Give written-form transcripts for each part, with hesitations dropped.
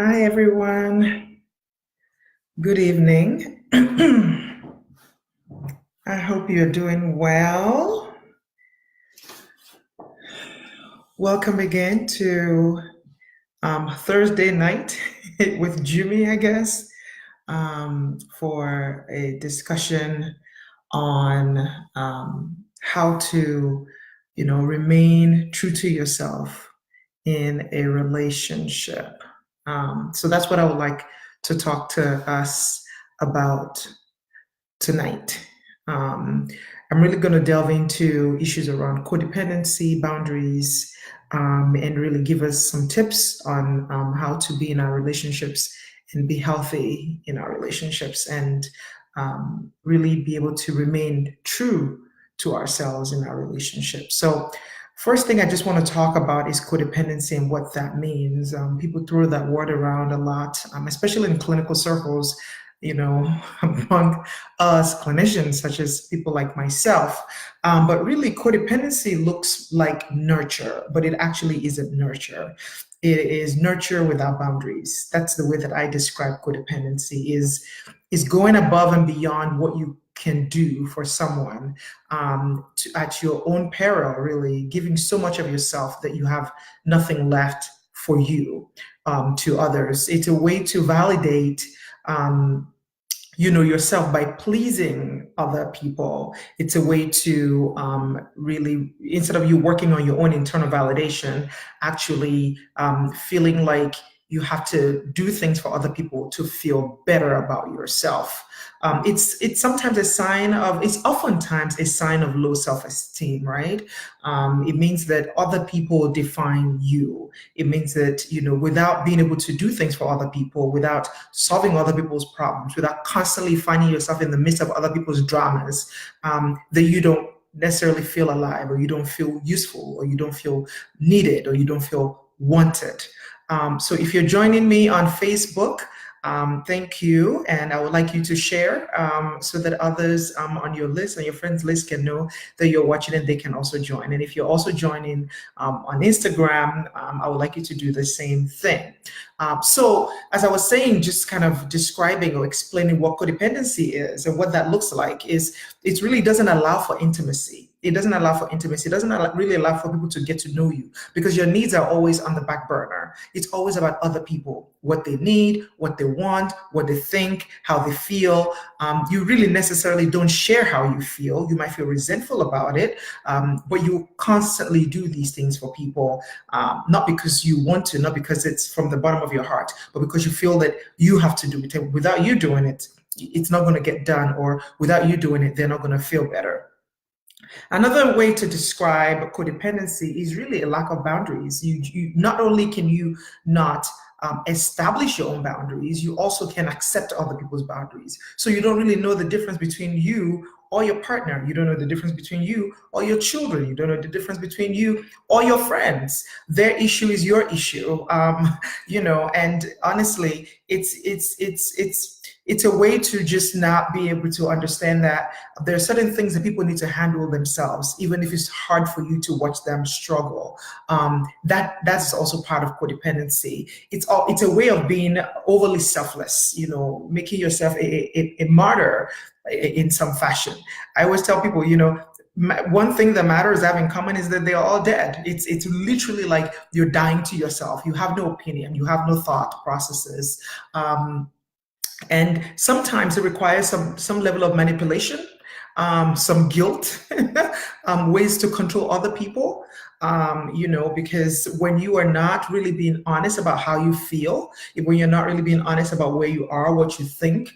Hi, everyone. Good evening. I hope you're doing well. Welcome again to Thursday night with Jimmy, I guess, for a discussion on how to, remain true to yourself in a relationship. So that's what I would like to talk to us about tonight. Um, I'm really going to delve into issues around codependency, boundaries, and really give us some tips on how to be in our relationships and be healthy in our relationships and really be able to remain true to ourselves in our relationships. So, first thing I just want to talk about is codependency and what that means. People throw that word around a lot, especially in clinical circles, among us clinicians, such as people like myself. But really, codependency looks like nurture, but it actually isn't nurture. It is nurture without boundaries. That's the way that I describe codependency is going above and beyond what you can do for someone at your own peril, really giving so much of yourself that you have nothing left for you to others. It's a way to validate um, yourself by pleasing other people. It's a way to really, instead of you working on your own internal validation, actually feeling like you have to do things for other people to feel better about yourself. It's sometimes a sign of, it's oftentimes a sign of low self-esteem, right? It means that other people define you. It means that, without being able to do things for other people, without solving other people's problems, without constantly finding yourself in the midst of other people's dramas, that you don't necessarily feel alive, or you don't feel useful, or you don't feel needed, or you don't feel wanted. So if you're joining me on Facebook, thank you. And I would like you to share so that others on your list, on your friends list, can know that you're watching and they can also join. And if you're also joining on Instagram, I would like you to do the same thing. So as I was saying, just kind of describing or explaining what codependency is and what that looks like is it really doesn't allow for intimacy. It doesn't allow for intimacy. It doesn't really allow for people to get to know you because your needs are always on the back burner. It's always about other people, what they need, what they want, what they think, how they feel. You really necessarily don't share how you feel. You might feel resentful about it, but you constantly do these things for people, not because you want to, not because it's from the bottom of your heart, but because you feel that you have to do it. Without you doing it, it's not going to get done, or without you doing it, they're not going to feel better. Another way to describe codependency is really a lack of boundaries. You not only can you not establish your own boundaries, you also can accept other people's boundaries. So you don't really know the difference between you or your partner. You don't know the difference between you or your children. You don't know the difference between you or your friends. Their issue is your issue. And honestly, it's a way to just not be able to understand that there are certain things that people need to handle themselves, even if it's hard for you to watch them struggle. That's also part of codependency. It's a way of being overly selfless, making yourself a martyr in some fashion. I always tell people, one thing that matters have in common is that they are all dead. It's literally like you're dying to yourself. You have no opinion. You have no thought processes. And sometimes it requires some level of manipulation, some guilt, ways to control other people. Because when you are not really being honest about how you feel, when you're not really being honest about where you are, what you think,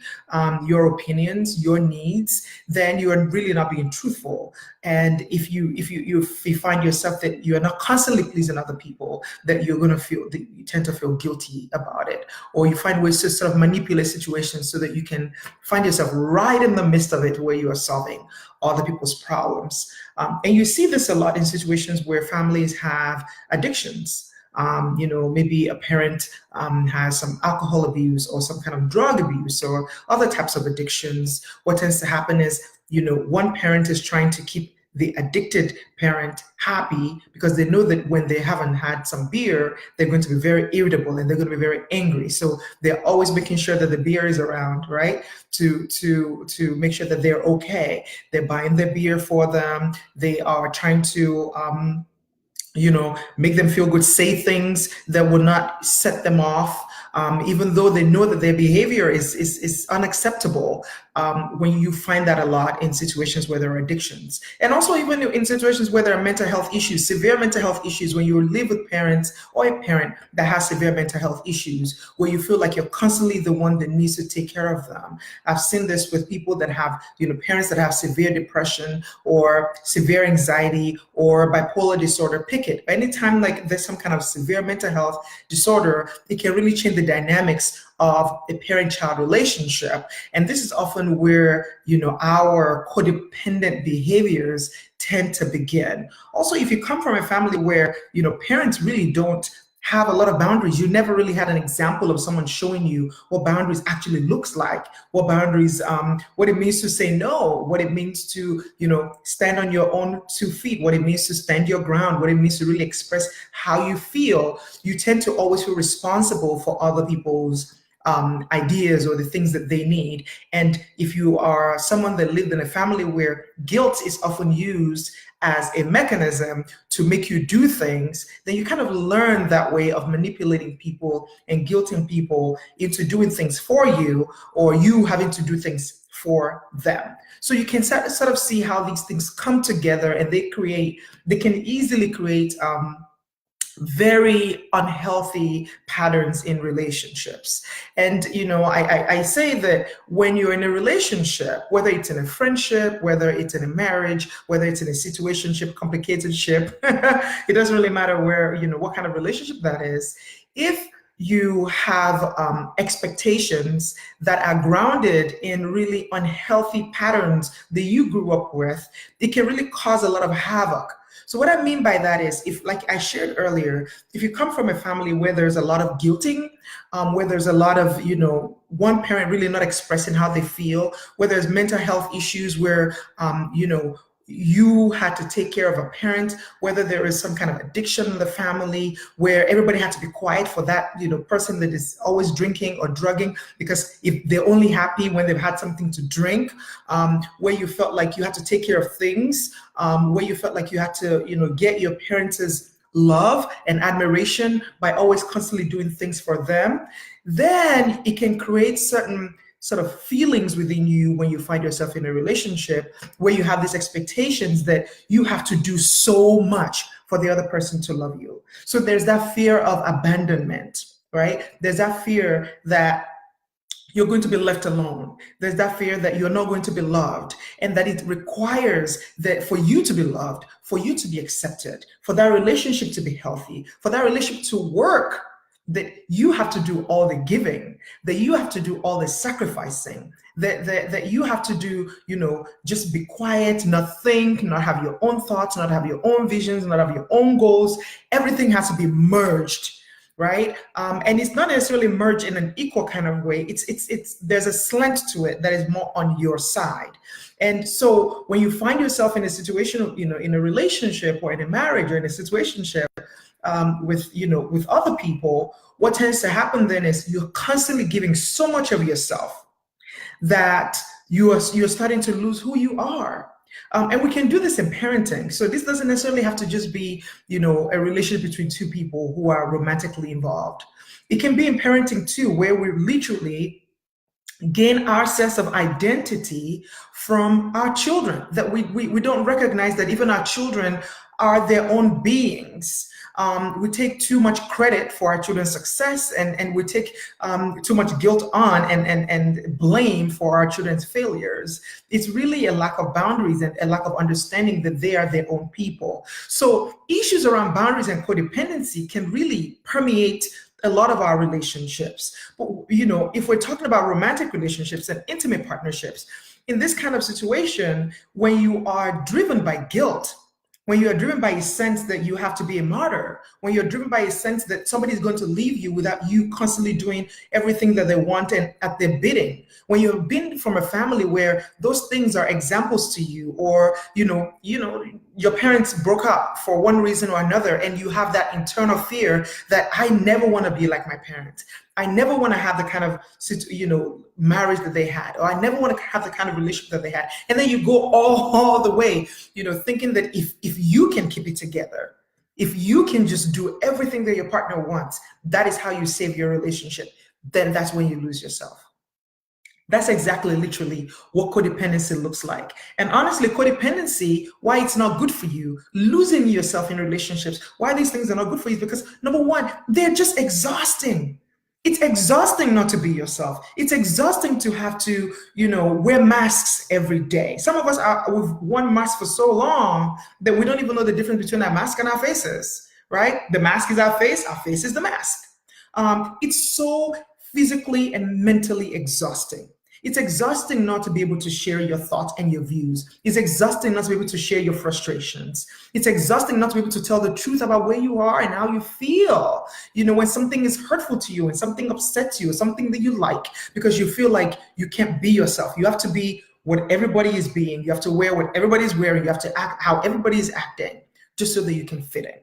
your opinions, your needs, then you are really not being truthful. And if you find yourself that you are not constantly pleasing other people, that you're going to feel that you tend to feel guilty about it, or you find ways to sort of manipulate situations so that you can find yourself right in the midst of it, where you are solving other people's problems. And you see this a lot in situations where families have addictions. Maybe a parent has some alcohol abuse or some kind of drug abuse or other types of addictions. What tends to happen is, one parent is trying to keep the addicted parent happy, because they know that when they haven't had some beer, they're going to be very irritable and they're going to be very angry. So they're always making sure that the beer is around, right? To make sure that they're okay. They're buying their beer for them. They are trying to make them feel good, say things that will not set them off, even though they know that their behavior is unacceptable. When you find that a lot in situations where there are addictions, and also even in situations where there are mental health issues, severe mental health issues, when you live with parents or a parent that has severe mental health issues, where you feel like you're constantly the one that needs to take care of them. I've seen this with people that have, parents that have severe depression or severe anxiety or bipolar disorder. Pick it. Anytime like there's some kind of severe mental health disorder, it can really change the dynamics of a parent-child relationship. And this is often where, our codependent behaviors tend to begin. Also, if you come from a family where, parents really don't have a lot of boundaries, you never really had an example of someone showing you what boundaries actually looks like, what boundaries, what it means to say no, what it means to, stand on your own 2 feet, what it means to stand your ground, what it means to really express how you feel. You tend to always feel responsible for other people's ideas or the things that they need. And if you are someone that lived in a family where guilt is often used as a mechanism to make you do things, then you kind of learn that way of manipulating people and guilting people into doing things for you, or you having to do things for them. So you can sort of see how these things come together, and they can easily create very unhealthy patterns in relationships. And I say that when you're in a relationship, whether it's in a friendship, whether it's in a marriage, whether it's in a situationship, complicated ship, it doesn't really matter where, what kind of relationship that is. If you have expectations that are grounded in really unhealthy patterns that you grew up with, it can really cause a lot of havoc. So what I mean by that is, if, like I shared earlier, if you come from a family where there's a lot of guilting, where there's a lot of, one parent really not expressing how they feel, where there's mental health issues where, you had to take care of a parent, whether there is some kind of addiction in the family where everybody had to be quiet for that, person that is always drinking or drugging, because if they're only happy when they've had something to drink, where you felt like you had to take care of things, where you felt like you had to, get your parents' love and admiration by always constantly doing things for them, then it can create certain sort of feelings within you when you find yourself in a relationship where you have these expectations that you have to do so much for the other person to love you. So there's that fear of abandonment, right? There's that fear that you're going to be left alone. There's that fear that you're not going to be loved, and that it requires that for you to be loved, for you to be accepted, for that relationship to be healthy, for that relationship to work, that you have to do all the giving, that you have to do all the sacrificing, that you have to do, just be quiet, not think, not have your own thoughts, not have your own visions, not have your own goals. Everything has to be merged, right? And it's not necessarily merged in an equal kind of way. It's there's a slant to it that is more on your side. And so when you find yourself in a situation, in a relationship or in a marriage or in a situationship, with other people, what tends to happen then is you're constantly giving so much of yourself that you're starting to lose who you are. And we can do this in parenting. So this doesn't necessarily have to just be, a relationship between two people who are romantically involved. It can be in parenting too, where we literally gain our sense of identity from our children, that we don't recognize that even our children are their own beings. We take too much credit for our children's success, and we take too much guilt on and blame for our children's failures. It's really a lack of boundaries and a lack of understanding that they are their own people. So issues around boundaries and codependency can really permeate a lot of our relationships. But if we're talking about romantic relationships and intimate partnerships, in this kind of situation, when you are driven by guilt, when you are driven by a sense that you have to be a martyr, when you're driven by a sense that somebody is going to leave you without you constantly doing everything that they want and at their bidding, when you've been from a family where those things are examples to you, or your parents broke up for one reason or another, and you have that internal fear that I never want to be like my parents. I never want to have the kind of marriage that they had, or I never want to have the kind of relationship that they had. And then you go all the way, thinking that if you can keep it together, if you can just do everything that your partner wants, that is how you save your relationship, then that's when you lose yourself. That's exactly literally what codependency looks like. And honestly, codependency, why it's not good for you, losing yourself in relationships, why these things are not good for you is because, number one, they're just exhausting. It's exhausting not to be yourself. It's exhausting to have to, wear masks every day. Some of us we've worn masks for so long that we don't even know the difference between our mask and our faces, right? The mask is our face is the mask. It's so physically and mentally exhausting. It's exhausting not to be able to share your thoughts and your views. It's exhausting not to be able to share your frustrations. It's exhausting not to be able to tell the truth about where you are and how you feel. When something is hurtful to you and something upsets you, or something that you like, because you feel like you can't be yourself. You have to be what everybody is being. You have to wear what everybody is wearing. You have to act how everybody is acting, just so that you can fit in.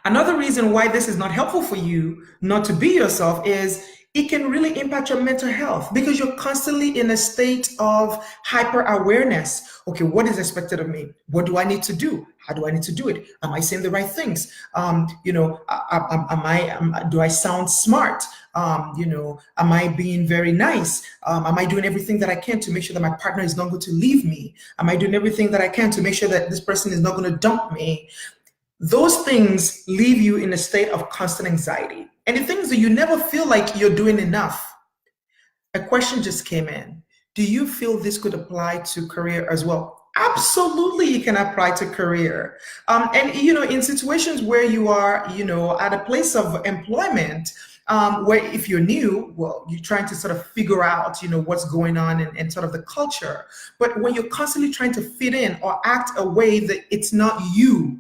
Another reason why this is not helpful for you not to be yourself is it can really impact your mental health, because you're constantly in a state of hyper awareness. Okay, what is expected of me? What do I need to do? How do I need to do it? Am I saying the right things? Do I sound smart? Am I being very nice? Am I doing everything that I can to make sure that my partner is not going to leave me? Am I doing everything that I can to make sure that this person is not going to dump me? Those things leave you in a state of constant anxiety. And the things that you never feel like you're doing enough. A question just came in. Do you feel this could apply to career as well? Absolutely, it can apply to career. And in situations where you are, at a place of employment, where if you're new, well, you're trying to sort of figure out, what's going on and sort of the culture. But when you're constantly trying to fit in or act a way that it's not you,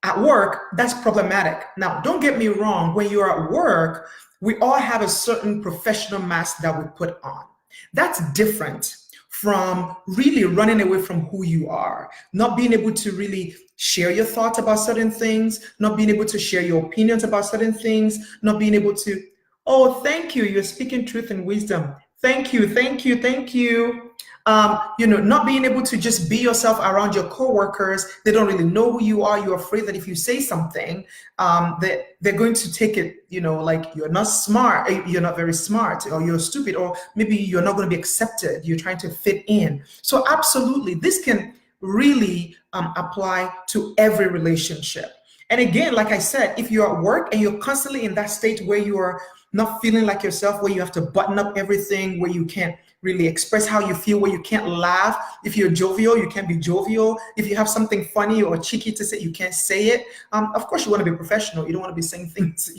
at work, that's problematic. Now, don't get me wrong, when you're at work, we all have a certain professional mask that we put on. That's different from really running away from who you are, not being able to really share your thoughts about certain things, not being able to share your opinions about certain things, not being able to, oh, thank you, you're speaking truth and wisdom. Thank you, thank you, thank you. Not being able to just be yourself around your coworkers. They don't really know who you are. You're afraid that if you say something, that they're going to take it, like you're not smart, you're not very smart, or you're stupid, or maybe you're not going to be accepted. You're trying to fit in. So absolutely, this can really apply to every relationship. And again, like I said, if you're at work and you're constantly in that state where you are not feeling like yourself, where you have to button up everything, where you can't really express how you feel, where you can't laugh. If you're jovial, you can't be jovial. If you have something funny or cheeky to say, you can't say it. Of course, you want to be professional. You don't want to be saying things,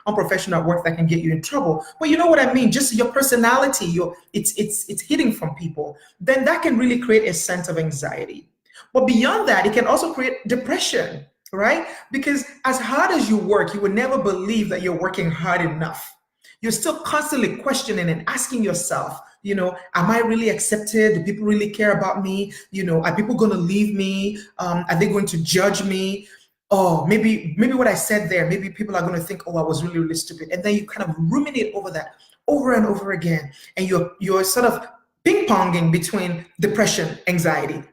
unprofessional at work that can get you in trouble. But you know what I mean? Just your personality, it's hidden from people. Then that can really create a sense of anxiety. But beyond that, it can also create depression, right? Because as hard as you work, you will never believe that you're working hard enough. You're still constantly questioning and asking yourself, am I really accepted? Do people really care about me? Are people going to leave me? Are they going to judge me? Oh, maybe what I said there, maybe people are going to think, oh, I was really, really stupid. And then you kind of ruminate over that over and over again. And you're sort of ping-ponging between depression, anxiety.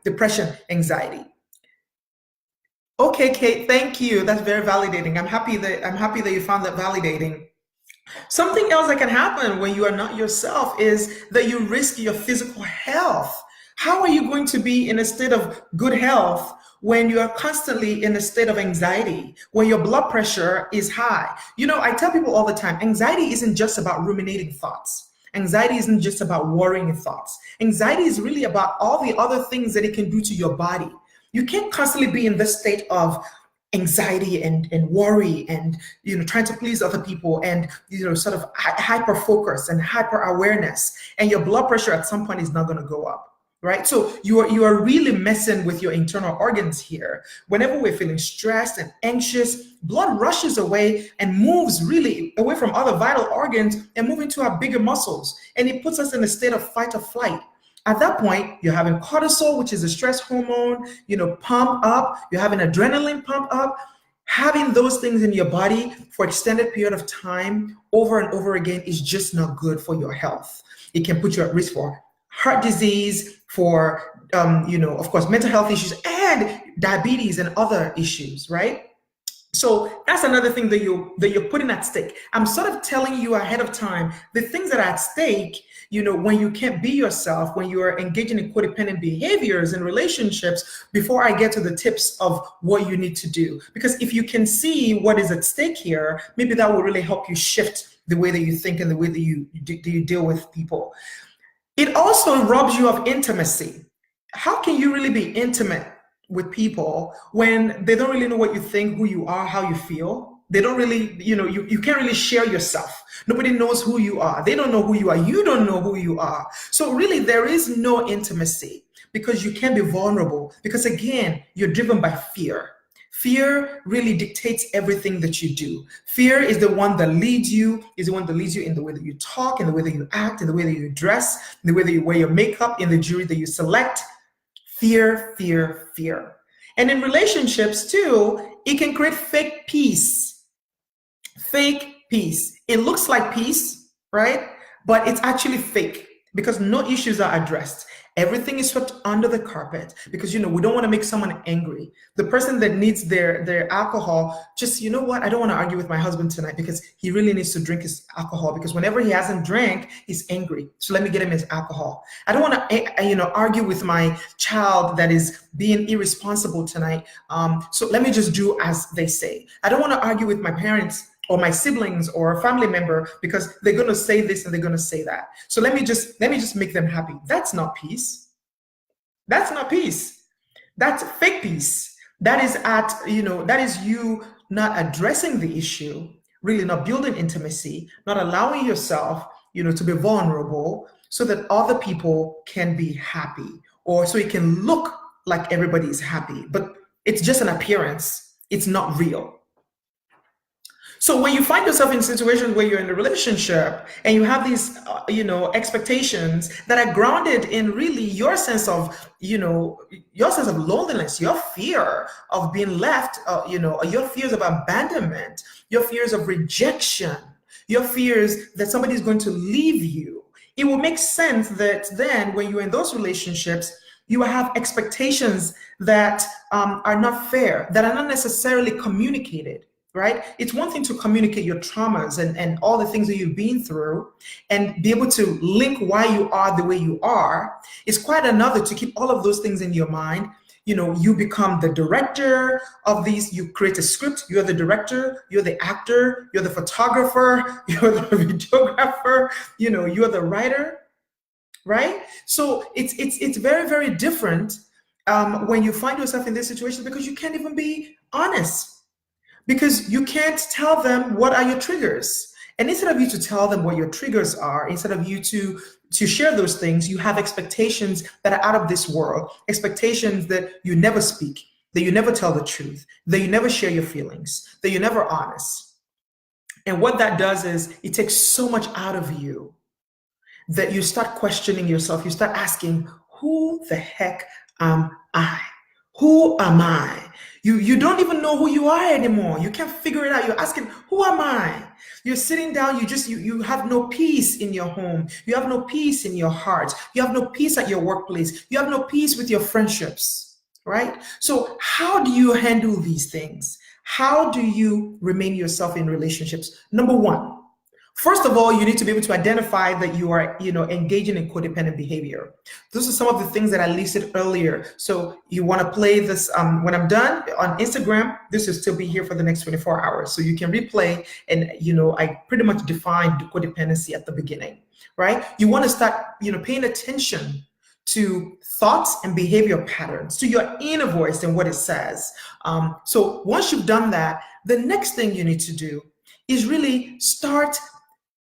Okay, Kate, thank you. That's very validating. I'm happy that you found that validating. Something else that can happen when you are not yourself is that you risk your physical health. How are you going to be in a state of good health when you are constantly in a state of anxiety, when your blood pressure is high? I tell people all the time, anxiety isn't just about ruminating thoughts. Anxiety isn't just about worrying thoughts. Anxiety is really about all the other things that it can do to your body. You can't constantly be in this state of anxiety and worry and trying to please other people and sort of hyper focus and hyper awareness, and your blood pressure at some point is not going to go up, right? So you are really messing with your internal organs here. Whenever we're feeling stressed and anxious, blood rushes away and moves really away from other vital organs and move into our bigger muscles, and it puts us in a state of fight or flight. At that point, you're having cortisol, which is a stress hormone, pump up. You're having adrenaline pump up. Having those things in your body for extended period of time over and over again is just not good for your health. It can put you at risk for heart disease, for of course, mental health issues and diabetes and other issues, right? So that's another thing that you're putting at stake. I'm sort of telling you ahead of time the things that are at stake, when you can't be yourself, when you are engaging in codependent behaviors and relationships, before I get to the tips of what you need to do. Because if you can see what is at stake here, maybe that will really help you shift the way that you think and the way that you deal with people. It also robs you of intimacy. How can you really be intimate with people when they don't really know what you think, who you are, how you feel? They don't really, you can't really share yourself. Nobody knows who you are. They don't know who you are. You don't know who you are. So really, there is no intimacy because you can't be vulnerable. Because again, you're driven by fear. Fear really dictates everything that you do. Fear is the one that leads you, in the way that you talk, in the way that you act, in the way that you dress, in the way that you wear your makeup, in the jewelry that you select. Fear, fear, fear. And in relationships too, it can create fake peace. Fake peace. It looks like peace, right? But it's actually fake because no issues are addressed. Everything is swept under the carpet because we don't want to make someone angry. The person that needs their alcohol, just what? I don't want to argue with my husband tonight because he really needs to drink his alcohol because whenever he hasn't drank, he's angry. So let me get him his alcohol. I don't want to argue with my child that is being irresponsible tonight. So let me just do as they say. I don't want to argue with my parents or my siblings or a family member because they're going to say this and they're going to say that. So let me just make them happy. That's not peace. That's not peace. That's fake peace. That is you not addressing the issue, really not building intimacy, not allowing yourself, to be vulnerable so that other people can be happy or so it can look like everybody is happy. But it's just an appearance. It's not real. So when you find yourself in situations where you're in a relationship and you have these, expectations that are grounded in really your sense of loneliness, your fear of being left, your fears of abandonment, your fears of rejection, your fears that somebody is going to leave you, it will make sense that then when you're in those relationships, you have expectations that are not fair, that are not necessarily communicated. Right? It's one thing to communicate your traumas and all the things that you've been through and be able to link why you are the way you are. It's quite another to keep all of those things in your mind. You become the director of these, you create a script, you're the director, you're the actor, you're the photographer, you're the videographer, you're the writer, right? So it's very, very different when you find yourself in this situation because you can't even be honest. Because you can't tell them what are your triggers. And instead of you to tell them what your triggers are, instead of you to share those things, you have expectations that are out of this world, expectations that you never speak, that you never tell the truth, that you never share your feelings, that you're never honest. And what that does is it takes so much out of you that you start questioning yourself. You start asking, who the heck am I? Who am I? You don't even know who you are anymore. You can't figure it out. You're asking, who am I? You're sitting down, you have no peace in your home. You have no peace in your heart. You have no peace at your workplace. You have no peace with your friendships, right? So how do you handle these things? How do you remain yourself in relationships? Number one, first of all, you need to be able to identify that you are, engaging in codependent behavior. Those are some of the things that I listed earlier. So you want to play this when I'm done on Instagram. This will still be here for the next 24 hours. So you can replay and, I pretty much defined codependency at the beginning, right? You want to start, paying attention to thoughts and behavior patterns, to your inner voice and what it says. So once you've done that, the next thing you need to do is really start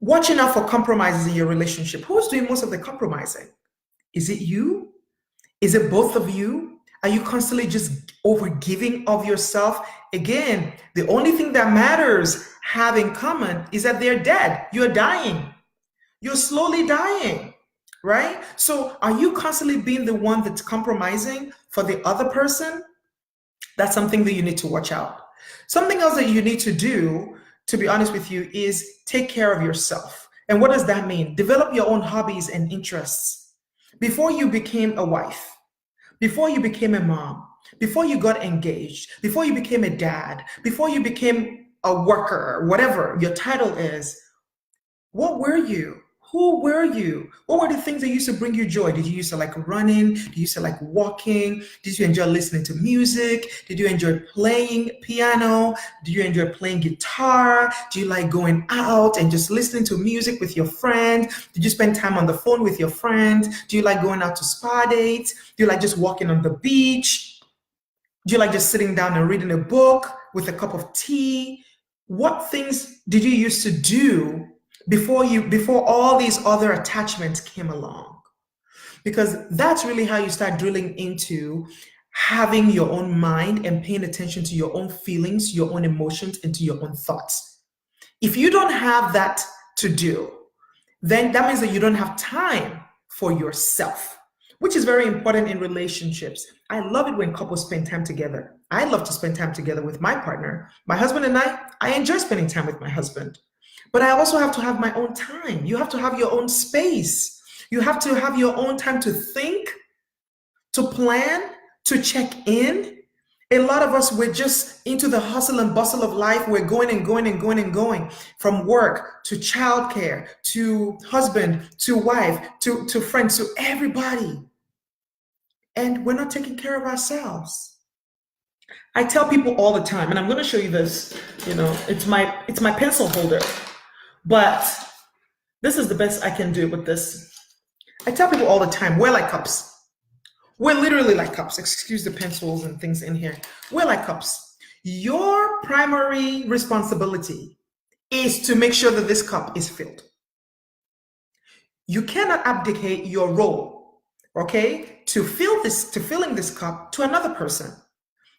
watching out for compromises in your relationship. Who's doing most of the compromising? Is it you? Is it both of you? Are you constantly just overgiving of yourself? Again, the only thing that matters have in common is that they're dead. You're dying. You're slowly dying, right? So are you constantly being the one that's compromising for the other person? That's something that you need to watch out. Something else that you need to do, to be honest with you, is take care of yourself. And what does that mean? Develop your own hobbies and interests. Before you became a wife, before you became a mom, before you got engaged, before you became a dad, before you became a worker, whatever your title is, what were you? Who were you? What were the things that used to bring you joy? Did you used to like running? Did you used to like walking? Did you enjoy listening to music? Did you enjoy playing piano? Did you enjoy playing guitar? Do you like going out and just listening to music with your friend? Did you spend time on the phone with your friend? Do you like going out to spa dates? Do you like just walking on the beach? Do you like just sitting down and reading a book with a cup of tea? What things did you used to do before all these other attachments came along? Because that's really how you start drilling into having your own mind and paying attention to your own feelings, your own emotions, and to your own thoughts. If you don't have that to do, then that means that you don't have time for yourself, which is very important in relationships. I love it when couples spend time together. I love to spend time together with my partner. My husband and I enjoy spending time with my husband. But I also have to have my own time. You have to have your own space. You have to have your own time to think, to plan, to check in. A lot of us, we're just into the hustle and bustle of life. We're going and going and going and going, from work to childcare, to husband, to wife, to friends, to everybody. And we're not taking care of ourselves. I tell people all the time, and I'm going to show you this, it's my pencil holder. But this is the best I can do with this. I tell people all the time, we're like cups. We're literally like cups. Excuse the pencils and things in here. We're like cups. Your primary responsibility is to make sure that this cup is filled. You cannot abdicate your role, okay, to filling this cup to another person.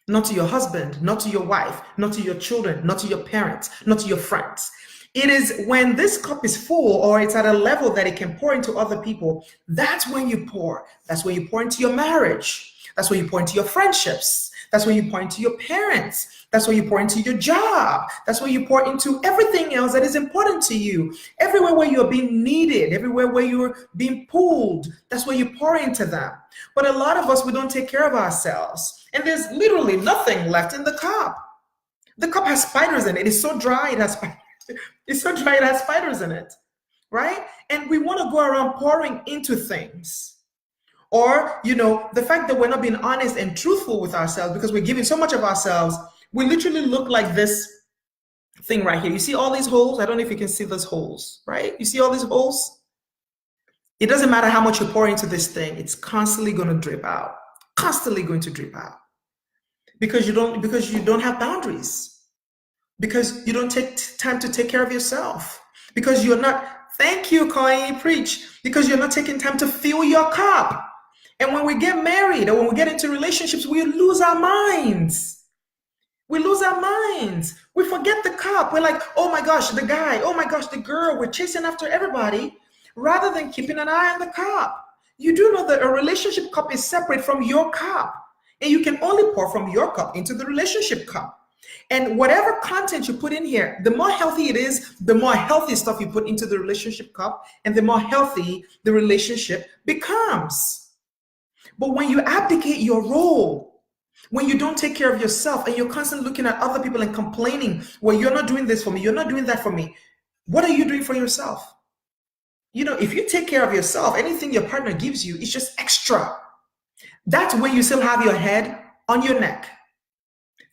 Not to your husband, not to your wife, not to your children, not to your parents, not to your friends. It is when this cup is full, or it's at a level that it can pour into other people, that's when you pour. That's when you pour into your marriage. That's when you pour into your friendships. That's when you pour into your parents. That's when you pour into your job. That's when you pour into everything else that is important to you. Everywhere where you're being needed, everywhere where you're being pulled, that's where you pour into them. But a lot of us, we don't take care of ourselves. And there's literally nothing left in the cup. The cup has spiders in it. It's so dry, it has spiders. It's so dry, it has spiders in it, right? And we want to go around pouring into things. Or, the fact that we're not being honest and truthful with ourselves because we're giving so much of ourselves, we literally look like this thing right here. You see all these holes? I don't know if you can see those holes, right? You see all these holes? It doesn't matter how much you pour into this thing. It's constantly going to drip out, constantly going to drip out because you don't have boundaries. Because you don't take time to take care of yourself. Because you're not, thank you, Koi, preach. Because you're not taking time to fill your cup. And when we get married or when we get into relationships, we lose our minds. We lose our minds. We forget the cup. We're like, oh my gosh, the guy, oh my gosh, the girl. We're chasing after everybody rather than keeping an eye on the cup. You do know that a relationship cup is separate from your cup. And you can only pour from your cup into the relationship cup. And whatever content you put in here, the more healthy it is, the more healthy stuff you put into the relationship cup, and the more healthy the relationship becomes. But when you abdicate your role, when you don't take care of yourself and you're constantly looking at other people and complaining, well, you're not doing this for me, you're not doing that for me. What are you doing for yourself? If you take care of yourself, anything your partner gives you is just extra. That's when you still have your head on your neck.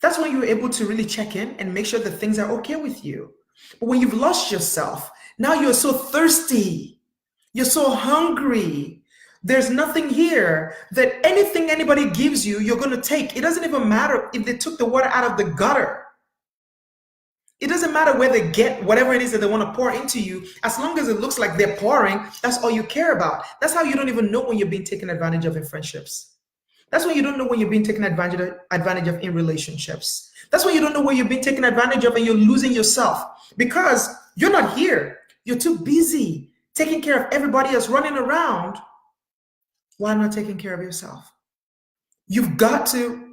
That's when you're able to really check in and make sure that things are okay with you. But when you've lost yourself, now you're so thirsty. You're so hungry. There's nothing here that anything anybody gives you, you're going to take. It doesn't even matter if they took the water out of the gutter. It doesn't matter where they get whatever it is that they want to pour into you. As long as it looks like they're pouring, that's all you care about. That's how you don't even know when you're being taken advantage of in friendships. That's when you don't know when you're being taken advantage of in relationships. That's when you don't know when you're being taken advantage of and you're losing yourself because you're not here. You're too busy taking care of everybody else running around. Why not taking care of yourself? You've got to.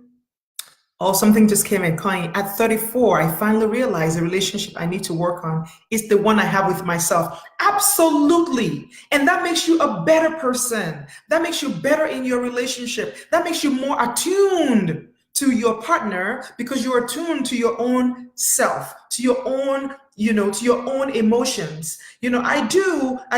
Oh, something just came in, Connie. At 34, I finally realized the relationship I need to work on is the one I have with myself. Absolutely. And that makes you a better person. That makes you better in your relationship. That makes you more attuned to your partner because you're attuned to your own self, to your own, to your own emotions. I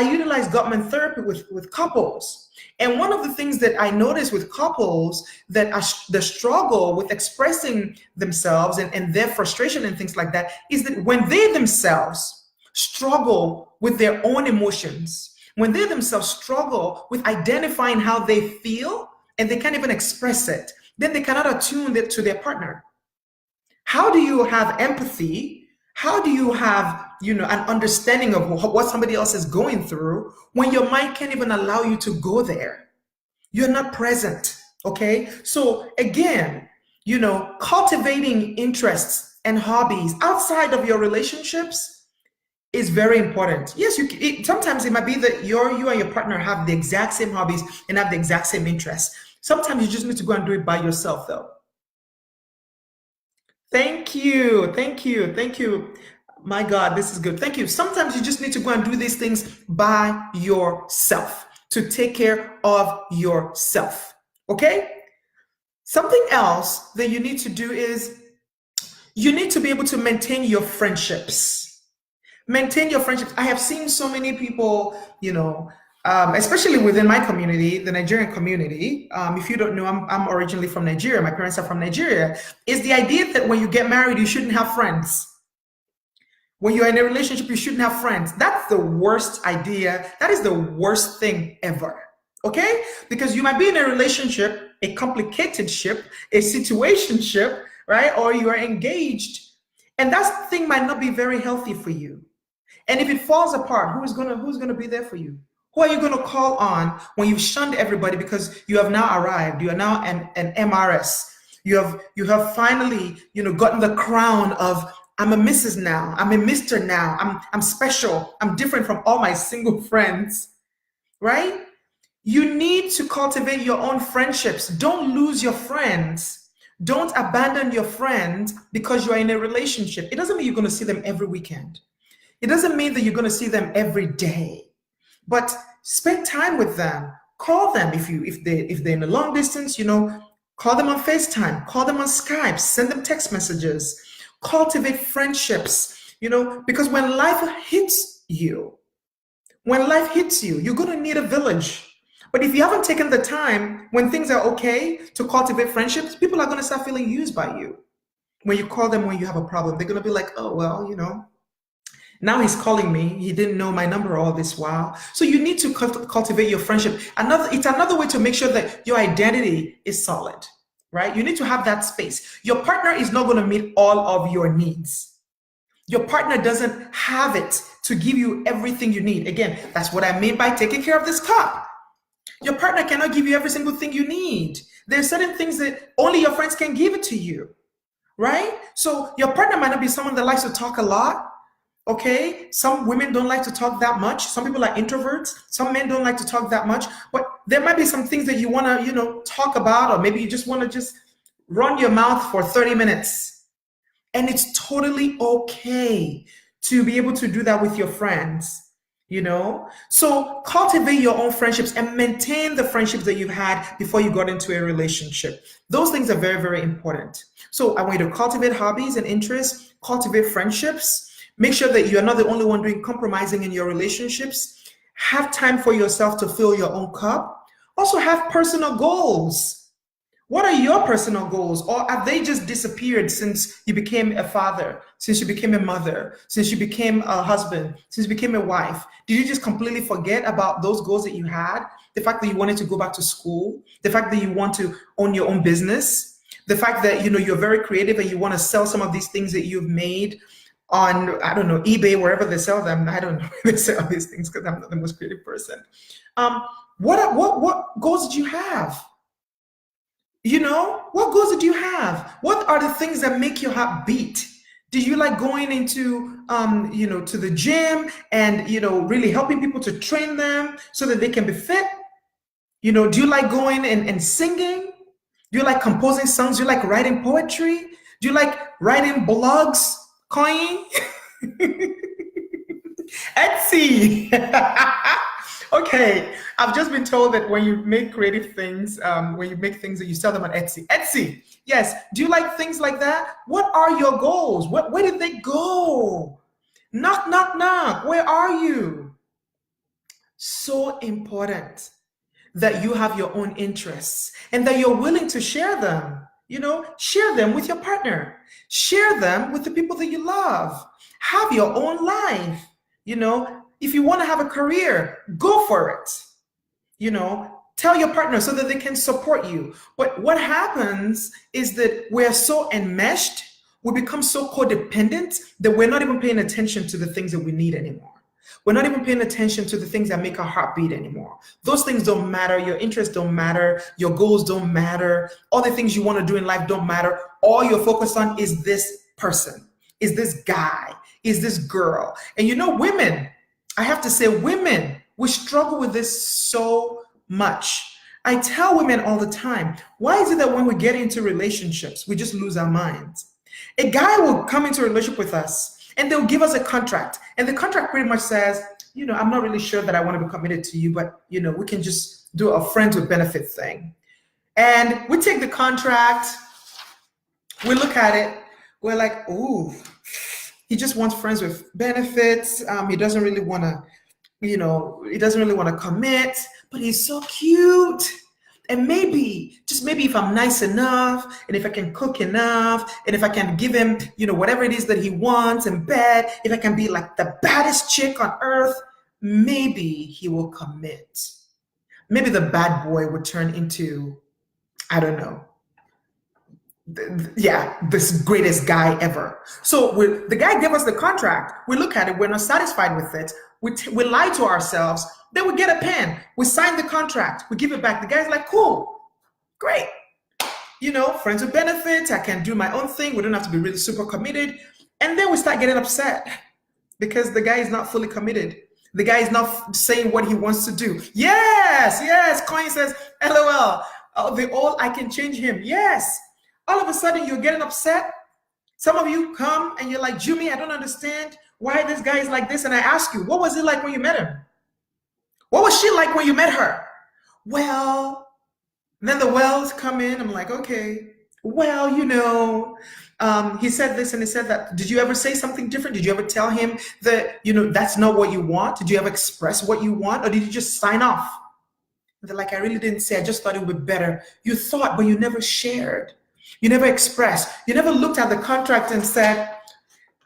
utilize Gottman therapy with couples. And one of the things that I notice with couples that the struggle with expressing themselves and their frustration and things like that is that when they themselves struggle with their own emotions, when they themselves struggle with identifying how they feel and they can't even express it, then they cannot attune it to their partner. How do you have empathy? How do you have, an understanding of what somebody else is going through when your mind can't even allow you to go there? You're not present, okay? So again, cultivating interests and hobbies outside of your relationships is very important. Yes, sometimes it might be that you and your partner have the exact same hobbies and have the exact same interests. Sometimes you just need to go and do it by yourself, though. Thank you. Thank you. Thank you. My God, this is good. Thank you. Sometimes you just need to go and do these things by yourself to take care of yourself. Okay? Something else that you need to do is you need to be able to maintain your friendships. Maintain your friendships. I have seen so many people, especially within my community, the Nigerian community. If you don't know, I'm originally from Nigeria. My parents are from Nigeria. Is the idea that when you get married, you shouldn't have friends. When you're in a relationship, you shouldn't have friends. That's the worst idea. That is the worst thing ever. Okay? Because you might be in a relationship, a complicated ship, a situationship, right? Or you are engaged, and that thing might not be very healthy for you. And if it falls apart, who's gonna be there for you? Who are you gonna call on when you've shunned everybody because you have now arrived? You are now an MRS. You have finally, gotten the crown of I'm a Mrs. now. I'm a Mr. now. I'm special. I'm different from all my single friends, right? You need to cultivate your own friendships. Don't lose your friends. Don't abandon your friends because you're in a relationship. It doesn't mean you're going to see them every weekend. It doesn't mean that you're going to see them every day. But spend time with them. Call them if they're in a long distance, call them on FaceTime, call them on Skype, send them text messages. Cultivate friendships, because when life hits you, you're going to need a village. But if you haven't taken the time when things are okay to cultivate friendships, people are going to start feeling used by you. When you call them when you have a problem, they're going to be like, oh, well, now he's calling me. He didn't know my number all this while. So you need to cultivate your friendship. It's another way to make sure that your identity is solid, right? You need to have that space. Your partner is not going to meet all of your needs. Your partner doesn't have it to give you everything you need. Again, that's what I mean by taking care of this cup. Your partner cannot give you every single thing you need. There's certain things that only your friends can give it to you, right? So your partner might not be someone that likes to talk a lot. Okay, some women don't like to talk that much. Some people are introverts. Some men don't like to talk that much. But there might be some things that you want to, talk about, or maybe you just want to just run your mouth for 30 minutes. And it's totally okay to be able to do that with your friends, So cultivate your own friendships and maintain the friendships that you've had before you got into a relationship. Those things are very, very important. So I want you to cultivate hobbies and interests, cultivate friendships. Make sure that you're not the only one doing compromising in your relationships. Have time for yourself to fill your own cup. Also have personal goals. What are your personal goals? Or have they just disappeared since you became a father, since you became a mother, since you became a husband, since you became a wife? Did you just completely forget about those goals that you had? The fact that you wanted to go back to school, the fact that you want to own your own business, the fact that you're very creative and you want to sell some of these things that you've made on, I don't know, eBay, wherever they sell them. I don't know where they sell these things because I'm not the most creative person. What goals did you have? What goals do you have? What are the things that make your heart beat? Do you like going into, to the gym and, really helping people to train them so that they can be fit? Do you like going and singing? Do you like composing songs? Do you like writing poetry? Do you like writing blogs, Coin? Etsy. Okay, I've just been told that when you make creative things, when you make things that you sell them on Etsy. Etsy, yes. Do you like things like that? What are your goals? Where did they go? Knock, knock, knock. Where are you? So important that you have your own interests and that you're willing to share them. Share them with your partner, share them with the people that you love. Have your own life. If you want to have a career, go for it. Tell your partner so that they can support you. But what happens is that we're so enmeshed, we become so codependent that we're not even paying attention to the things that we need anymore. We're not even paying attention to the things that make our heart beat anymore. Those things don't matter. Your interests don't matter. Your goals don't matter. All the things you want to do in life don't matter. All you're focused on is this person, is this guy, is this girl. And women, I have to say, women, we struggle with this so much. I tell women all the time, why is it that when we get into relationships, we just lose our minds? A guy will come into a relationship with us and they'll give us a contract. And the contract pretty much says, I'm not really sure that I want to be committed to you, but, we can just do a friends with benefits thing. And we take the contract, we look at it, we're like, ooh, he just wants friends with benefits. He doesn't really want to, he doesn't really want to commit, but he's so cute. And maybe, just maybe if I'm nice enough, and if I can cook enough, and if I can give him, whatever it is that he wants in bed, if I can be like the baddest chick on earth, maybe he will commit. Maybe the bad boy would turn into, I don't know, this greatest guy ever. So the guy gave us the contract. We look at it. We're not satisfied with it. We lie to ourselves. Then we get a pen. We sign the contract. We give it back. The guy's like, cool, great. Friends with benefits. I can do my own thing. We don't have to be really super committed. And then we start getting upset because the guy is not fully committed. The guy is not saying what he wants to do. Yes. Coin says, LOL. The old, I can change him. Yes. All of a sudden, you're getting upset. Some of you come and you're like, Jimmy, I don't understand why this guy is like this. And I ask you, what was it like when you met him? What was she like when you met her? Well, then the wells come in. I'm like, okay, well, he said this and he said that. Did you ever say something different? Did you ever tell him that, that's not what you want? Did you ever express what you want? Or did you just sign off? And they're like, I really didn't say. I just thought it would be better. You thought, but you never shared. You never expressed. You never looked at the contract and said,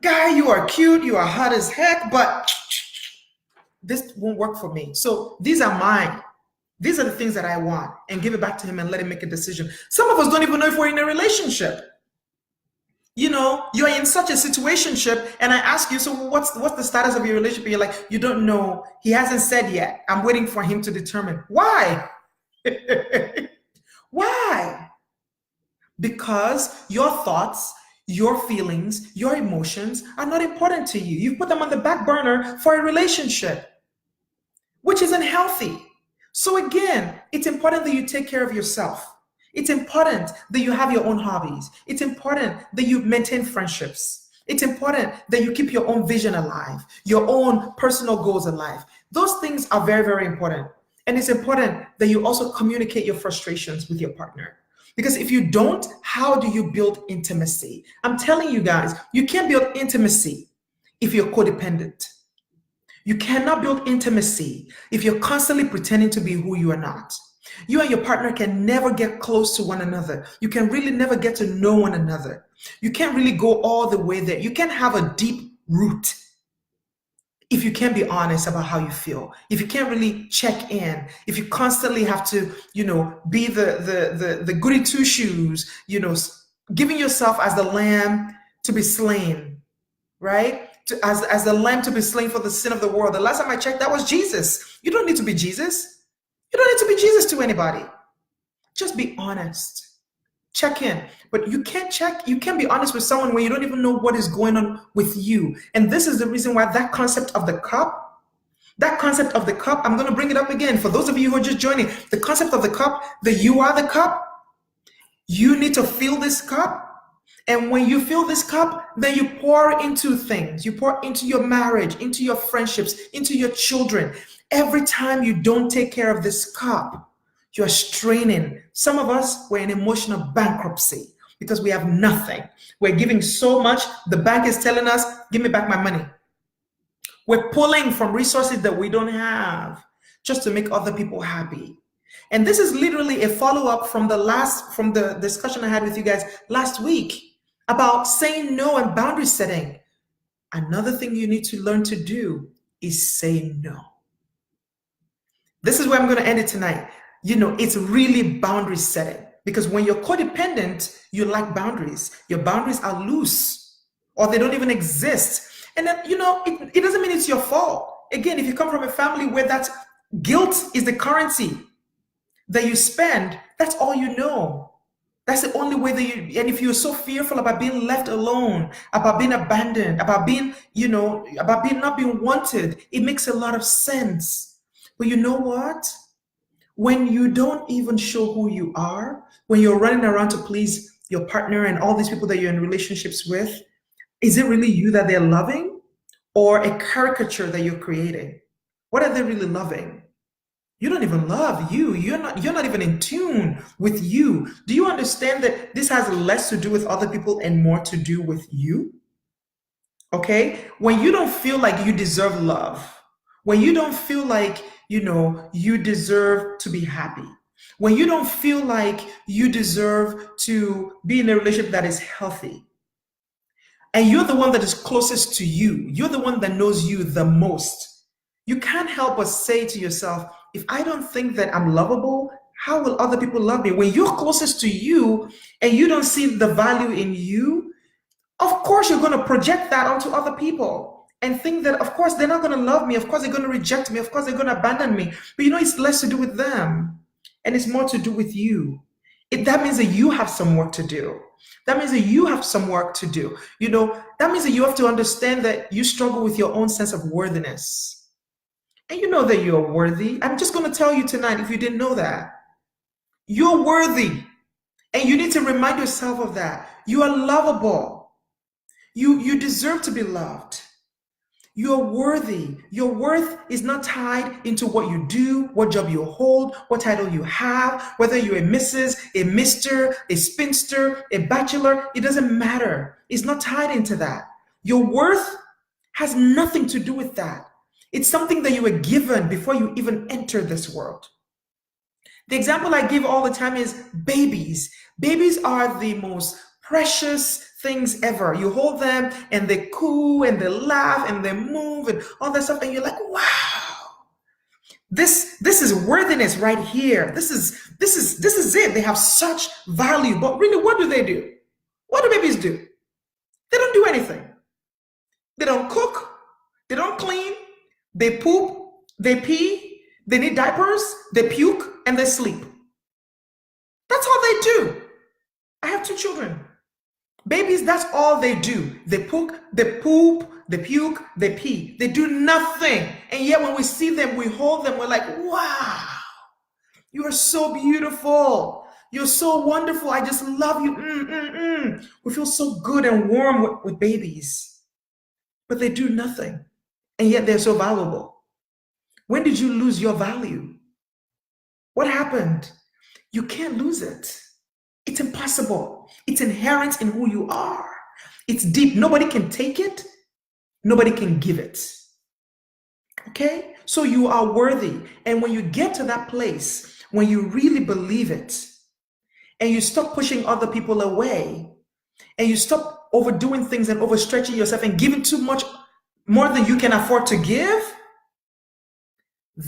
guy, you are cute. You are hot as heck, but this won't work for me. So these are mine. These are the things that I want, and give it back to him and let him make a decision. Some of us don't even know if we're in a relationship. You're in such a situationship, and I ask you, so what's the status of your relationship? You're like, you don't know. He hasn't said yet. I'm waiting for him to determine. Why? Why? Because your thoughts, your feelings, your emotions are not important to you. You put them on the back burner for a relationship, which isn't healthy. So again, it's important that you take care of yourself. It's important that you have your own hobbies. It's important that you maintain friendships. It's important that you keep your own vision alive, your own personal goals alive. Those things are very, very important. And it's important that you also communicate your frustrations with your partner. Because if you don't, how do you build intimacy? I'm telling you guys, you can't build intimacy if you're codependent. You cannot build intimacy if you're constantly pretending to be who you are not. You and your partner can never get close to one another. You can really never get to know one another. You can't really go all the way there. You can't have a deep root if you can't be honest about how you feel, if you can't really check in, if you constantly have to, be the goody two shoes, giving yourself as the lamb to be slain, right? As the lamb to be slain for the sin of the world. The last time I checked, that was Jesus. You don't need to be Jesus. You don't need to be Jesus to anybody. Just be honest. Check in. But you can't be honest with someone when you don't even know what is going on with you. And this is the reason why that concept of the cup, I'm going to bring it up again. For those of you who are just joining, the concept of the cup, that you are the cup, you need to fill this cup. And when you fill this cup, then you pour into things. You pour into your marriage, into your friendships, into your children. Every time you don't take care of this cup, you're straining. Some of us were in emotional bankruptcy because we have nothing. We're giving so much. The bank is telling us, give me back my money. We're pulling from resources that we don't have just to make other people happy. And this is literally a follow-up from the discussion I had with you guys last week about saying no and boundary setting. Another thing you need to learn to do is say no. This is where I'm going to end it tonight. It's really boundary setting, because when you're codependent, you lack boundaries. Your boundaries are loose or they don't even exist. And then, it doesn't mean it's your fault. Again, if you come from a family where that guilt is the currency that you spend, that's all you know. That's the only way and if you're so fearful about being left alone, about being abandoned, about being not being wanted, it makes a lot of sense. But you know what? When you don't even show who you are, when you're running around to please your partner and all these people that you're in relationships with, is it really you that they're loving, or a caricature that you're creating? What are they really loving? You don't even love you. You're not even in tune with you. Do you understand that this has less to do with other people and more to do with you? Okay? When you don't feel like you deserve love, when you don't feel like, you deserve to be happy, when you don't feel like you deserve to be in a relationship that is healthy, and you're the one that is closest to you, you're the one that knows you the most, you can't help but say to yourself, if I don't think that I'm lovable, how will other people love me? When you're closest to you and you don't see the value in you, of course you're going to project that onto other people and think that, of course, they're not going to love me. Of course, they're going to reject me. Of course, they're going to abandon me. But it's less to do with them and it's more to do with you. That means that you have some work to do. That means that you have some work to do. That means that you have to understand that you struggle with your own sense of worthiness. And you know that you're worthy. I'm just going to tell you tonight, if you didn't know that, you're worthy. And you need to remind yourself of that. You are lovable. You deserve to be loved. You're worthy. Your worth is not tied into what you do, what job you hold, what title you have, whether you're a Mrs., a Mr., a spinster, a bachelor. It doesn't matter. It's not tied into that. Your worth has nothing to do with that. It's something that you were given before you even entered this world. The example I give all the time is babies. Babies are the most precious things ever. You hold them and they coo and they laugh and they move and all that stuff, and you're like, wow, this is worthiness right here. This is it. They have such value. But really, what do they do? What do babies do? They don't do anything. They don't cook. They don't clean. They poop. They pee. They need diapers. They puke and they sleep. That's all they do. I have 2 children. Babies, that's all they do. They poop, they puke, they pee. They do nothing. And yet when we see them, we hold them, we're like, wow, you are so beautiful. You're so wonderful. I just love you. We feel so good and warm with babies. But they do nothing. And yet they're so valuable. When did you lose your value? What happened? You can't lose it. It's impossible. It's inherent in who you are. It's deep. Nobody can take it. Nobody can give it. Okay? So you are worthy. And when you get to that place, when you really believe it, and you stop pushing other people away, and you stop overdoing things and overstretching yourself and giving too much, more than you can afford to give,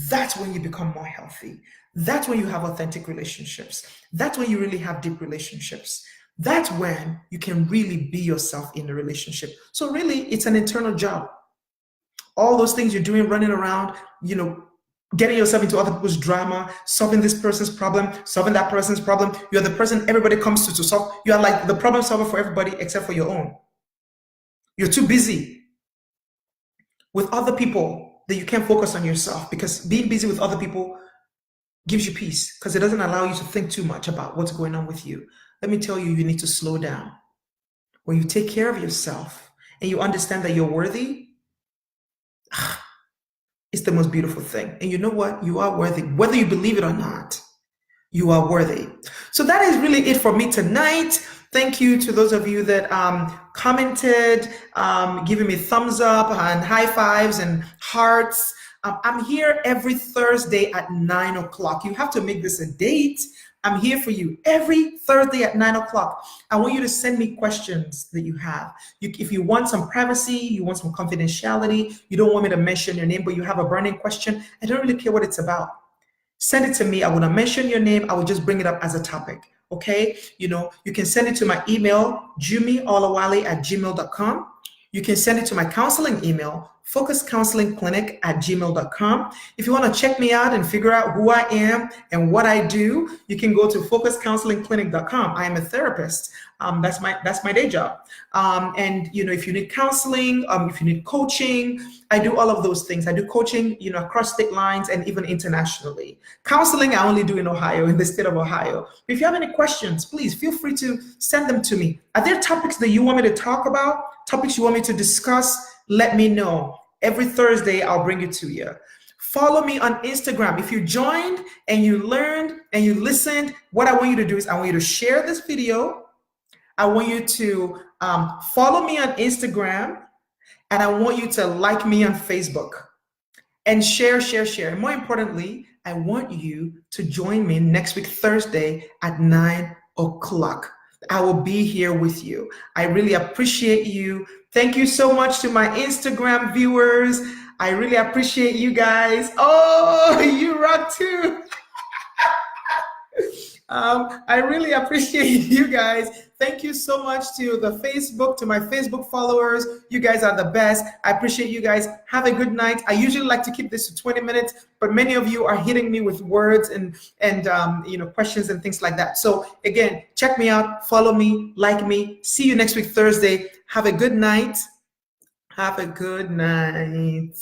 that's when you become more healthy. That's when you have authentic relationships. That's when you really have deep relationships. That's when you can really be yourself in a relationship. So really, it's an internal job. All those things you're doing, running around, getting yourself into other people's drama, solving this person's problem, solving that person's problem. You're the person everybody comes to solve. You are like the problem solver for everybody except for your own. You're too busy with other people that you can't focus on yourself, because being busy with other people gives you peace because it doesn't allow you to think too much about what's going on with you. Let me tell you, you need to slow down. When you take care of yourself and you understand that you're worthy, it's the most beautiful thing. And you know what? You are worthy, whether you believe it or not. You are worthy. So that is really it for me tonight. Thank you to those of you that commented, giving me thumbs up and high fives and hearts. I'm here every Thursday at 9 o'clock. You have to make this a date. I'm here for you every Thursday at 9 o'clock. I want you to send me questions that you have. If you want some privacy, you want some confidentiality, you don't want me to mention your name, but you have a burning question, I don't really care what it's about. Send it to me. I will not mention your name. I will just bring it up as a topic. Okay. You can send it to my email, jumiolawale@gmail.com. You can send it to my counseling email, focuscounselingclinic@gmail.com. If you want to check me out and figure out who I am and what I do, you can go to focuscounselingclinic.com. I am a therapist. That's my day job. And if you need counseling, if you need coaching, I do all of those things. I do coaching, across state lines and even internationally. Counseling, I only do in Ohio, in the state of Ohio. If you have any questions, please feel free to send them to me. Are there topics that you want me to talk about? Topics you want me to discuss? Let me know. Every Thursday, I'll bring it to you. Follow me on Instagram. If you joined and you learned and you listened, what I want you to do is I want you to share this video. I want you to follow me on Instagram, and I want you to like me on Facebook and share. And more importantly, I want you to join me next week, Thursday at 9 o'clock. I will be here with you. I really appreciate you. Thank you so much to my Instagram viewers. I really appreciate you guys. Oh, you rock too. I really appreciate you guys. Thank you so much to my Facebook followers. You guys are the best. I appreciate you guys. Have a good night. I usually like to keep this to 20 minutes, but many of you are hitting me with words and questions and things like that. So again, check me out, follow me, like me. See you next week, Thursday. Have a good night. Have a good night.